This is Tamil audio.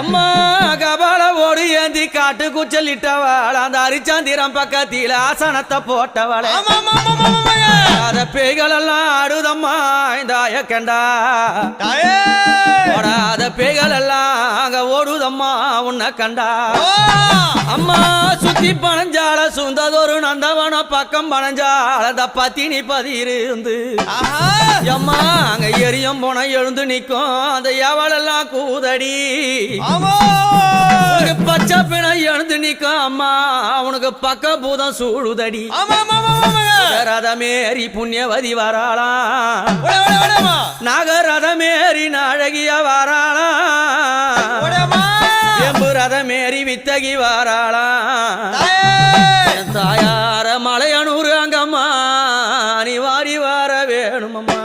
அம்மா கபால ஓடு ஏந்தி காட்டு குச்சலிட்டவள் அந்த அரிச்சந்திரம் பக்கத்தில ஆசனத்தை போட்டவள் அத பேய்கள் எல்லாம் ஆடுதம்மா இந்த ஆயக்கண்டா ஓடாத பேய்கள் எல்லாம் அங்க ஓடுதம்மா உன்னை கண்டா அம்மா சுத்தி பனஞ்சால சுந்ததொரு நந்தவன பக்கம் பனஞ்சால அந்த பத்தினி பதியிருந்து அம்மா அங்க எரியும் போன எழுந்து நிக்கும் அந்த எவளெல்லாம் கூதடி பச்சை பிணை எழுந்து நிக்கும் அம்மா அவனுக்கு பக்க பூதம் சூழுதடி ரதமேறி புண்ணியவதி வராளாம் நாகரதமேறி நாழகிய வராளாம் எம்பு ரதமேறி வித்தகி வராளாம் தாயார மலையனூர் அங்கம்மா நீ வாரி வர வேணுமம்மா